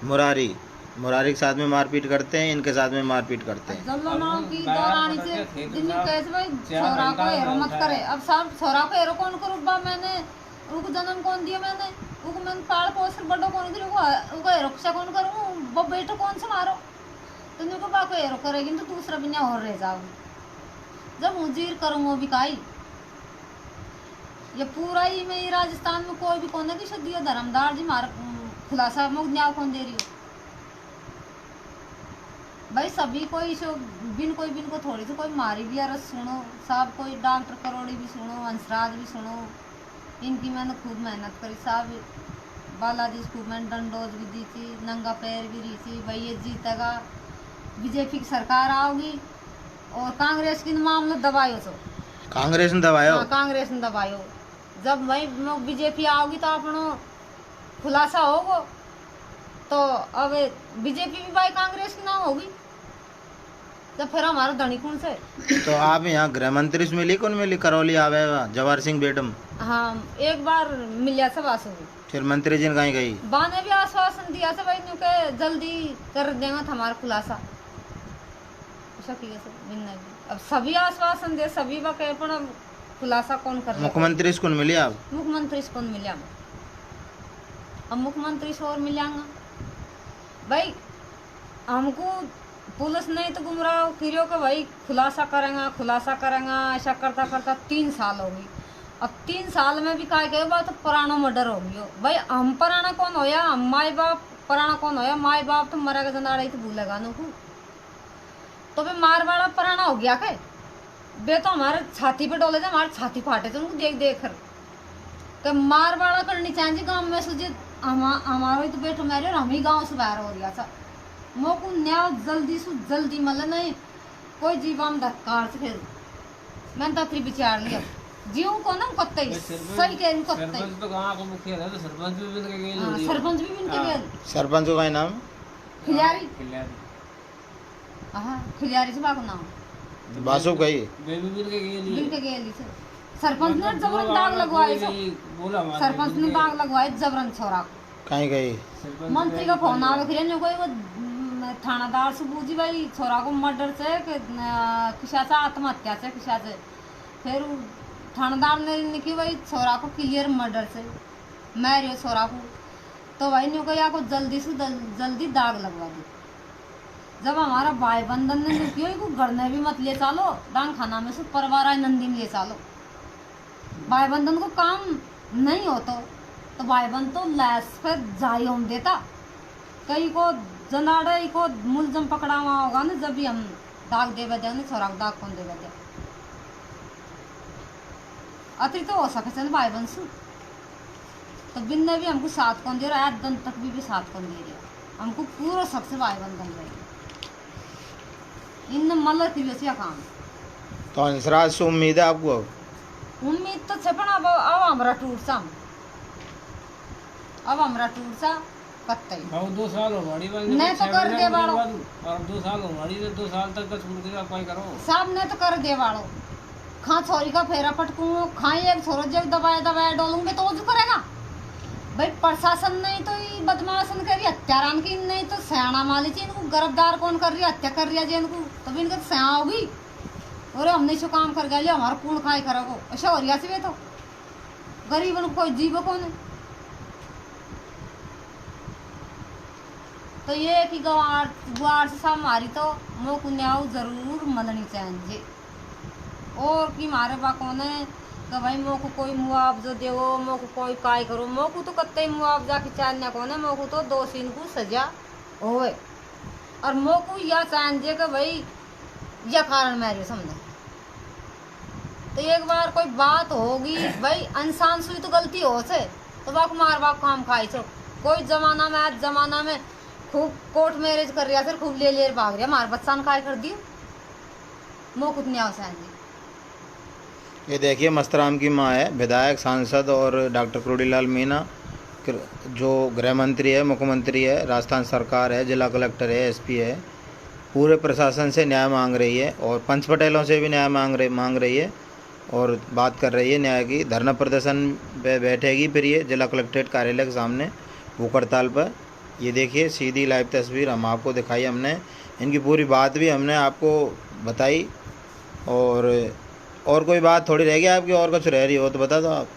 मुरारी। मुरारी के साथ में मारपीट करते हैं, इनके साथ में मारपीट करते हैं। जब लोग की दौरानी से दिन कैसे भाई छोरा को हेरो मत करे। अब सब छोरा को हेरो कौन करूँ बा, मैंने उनको जन्म कौन दिया, मैंने पाल पोस कर बड़ो कौन दिया, उनको हेरो से कौन करूँ, वो बेटो कौन से मारो, तो उनको बा को हेरो करेगी तो दूसरा भी नहीं और रह जाओगी। जब मुजीर करूँ भी काई ये पूरा ही में राजस्थान में कोई भी कौन की शुद्ध धर्मदार जी मार खुलासा मुख न्याय कौन दे रही हो भाई। सभी कोई बिन को थोड़ी सी कोई मारी भी यार सुनो, सब कोई डॉक्टर करोड़ी भी सुनो, हंसराज भी सुनो, इनकी मैंने खूब मेहनत करी। सब बालाजी खूब मैंने डंडोज भी दी थी, नंगा पैर भी रही थी भाई ये जीतेगा, बीजेपी की सरकार आओगी। और कांग्रेस की मामला दबायो तो कांग्रेस ने दबायो। हाँ, कांग्रेस ने दबायो। जब भाई बीजेपी आओगी तो अपनो खुलासा होगा, तो अब बीजेपी भी भाई कांग्रेस की ना होगी तो फिर हमारा धनी कौन से। तो आप यहाँ गृह मंत्री से मिली, कौन मिली? करौली आवे जवाहर सिंह बेडम। हाँ, एक बार मिलिया सब आसू, फिर मंत्री जी ने कहीं गई, बाने भी आश्वासन दिया था भाई न्यू के जल्दी कर देंगे हमारा खुलासा। अब सभी आश्वासन दे, सभी बा कहे पर अब खुलासा कौन कर। मुख्यमंत्री से कौन मिली आप? मुख्यमंत्री से कौन मिला, अब मुख्यमंत्री से और मिलेंगा भाई। हमको पुलिस नहीं तो गुमराह फिर के भाई खुलासा करेंगे ऐसा करता करता 3 साल हो गई। अब 3 साल में भी काय कहे बात तो पुराना मर्डर हो गया भाई। हम पुराना कौन होया, हम माई बाप पुराना कौन होया, माई बाप तो मरा के जना रही तो भूलेगा नु तो भाई मारवाड़ा पुराना हो गया के बे तो हमारे छाती पे डोले थे, हमारे छाती फाटे थे उनको देख देख कर मारवाड़ा करनी चाहिए गाँव में सुझे हमारा तो बेटो मेरे और हम ही गाँव से बाहर हो रहा था। मोको न्याय जल्दी से जल्दी मतलब नहीं कोई जीवन धक्कार से फिर मैंने तत्री विचार लिया जीव को ना कत्ते सही के इनको कत्ते सरपंच तो गांव का मुखिया था, तो सरपंच भी मिल के गए। सरपंच भी मिल के गए। सरपंच का नाम खिलारी। हां, खिलारी से बाको नाम बासु गई, वे भी मिल के गए। सरपंच ने जबरन दाग लगवाए, सरपंच ने दाग लगवाए जबरन छोरा को। कहीं गई? मंत्री का फोन आवे फिर ने कोई वो थानादार से पूछी भाई छोरा को मर्डर से किसा से आत्महत्या से किसा से, फिर थानेदार ने लिखी भाई छोरा को क्लियर मर्डर से मारियो छोरा को, तो भाई ने कहा को जल्दी से जल्दी दाग लगवा दी। जब हमारा भाई बंधन ने लिखी को घर ने भी मत ले चालो, डांग खाना में से परवारा नंदी में ले चालो, भाई बंधन को काम नहीं हो तो भाई बंधन तो लैस पे जाई हम देता। कई को जनाड़े को मुलजम पकड़ा हुआ होगा ना, जब भी हम दाग देवे दे छोरा को दाग कौन देवे दे अति तो हो सके भाई बंसु तो बिन ने भी हमको साथ कौन दे रहा है, दिन तक भी साथ कौन दे रहा, हमको पूरा शक से भाई बंधन रहे इन मल्ल की वैसे काम। तो हंसराज से उम्मीद है आपको? उम्मीद तो छे पण अब हमरा टूट सा, अब हमरा टूट सा कत्ते अब 2 साल हो गाड़ी बंद नहीं तो कर दे बाड़ो, और 2 साल हो गाड़ी तो 2 साल तक का छूट के कोई करो सब ने तो कर दे बाड़ो। खा छोरी का फेरा पटकू, खाई एक छोरो जब दबाए डोलूंगे तो जो करेगा भाई। प्रशासन नहीं तो ये बदमाशन कर रही, हत्यारान की नहीं तो सयाना माली थी, इनको गिरफ्तार कौन कर रही है, हत्या कर रही है इनको, तभी इनका सया होगी। और हमने जो काम कर गया हमारा कौन खाई करेगो, ऐसा हो रहा सी तो गरीब को कोई जीव कौन है। तो ये कि गुआर से सब मारी तो मो को न्याय जरूर मननी चाहिए। और कि मारे बा कौन है कि भाई मो को कोई मुआवजा देवो, मो को कोई काय करो, मो को तो कत्ते मुआवजा की चाहिए कौन है, मो को तो दोषी को सजा होवे। और मो को यह चाहिए कि भाई यह कारण मेरे समझे। तो एक बार कोई बात होगी भाई, इंसान सुई तो गलती हो से तो बाक मार बाप काम खाई छो। कोई जमाना में, आज जमाना में खूब कोर्ट मैरिज कर रहा सर, खूब ले भाग रहा, मार बच्चा ने काय कर दियो, मो कुछ नहीं आवश्यक। ये देखिए मस्तराम की माँ है, विधायक, सांसद और डॉक्टर क्रोडीलाल मीणा जो गृह मंत्री है, मुख्यमंत्री है, राजस्थान सरकार है, जिला कलेक्टर है, एसपी है, पूरे प्रशासन से न्याय मांग रही है और पंच पटेलों से भी न्याय मांग रही है और बात कर रही है न्याय की। धरना प्रदर्शन पे बैठेगी फिर ये जिला कलेक्ट्रेट कार्यालय के सामने भूख हड़ताल पर। ये देखिए सीधी लाइव तस्वीर हम आपको दिखाई, हमने इनकी पूरी बात भी हमने आपको बताई। और कोई बात थोड़ी रह गई आपकी, और कुछ रह रही हो तो बता दो आप।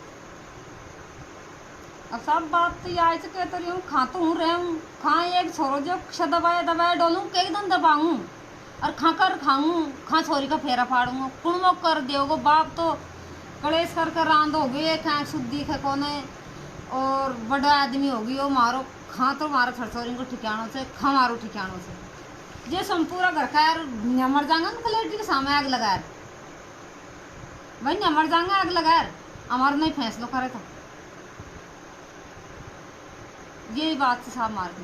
अब सब बात तो याद से कहते रही हूँ, खा तो हूँ रहे हूँ, खा एक छोरो जब दबाए डोलूँ एकदम दबाऊँ और खा कर खाऊँ, खा छोरी का फेरा फाड़ूंगा, कुणमो कर दोगे बाप तो कलेश कर रांध हो गई, खा शुद्धि है कौन है और बड़ा आदमी होगी वो मारो, खा तो मारो छोरी को ठिकानों से, खा मारो ठिकानों से। जे सम पूरा घर का यार मर जाएंगे ना कलेटी के सामने आग लगाए भाई, मर जाएंगे आग लगाए, हमारा नहीं फैसला करे था। यही बात से साहब मार के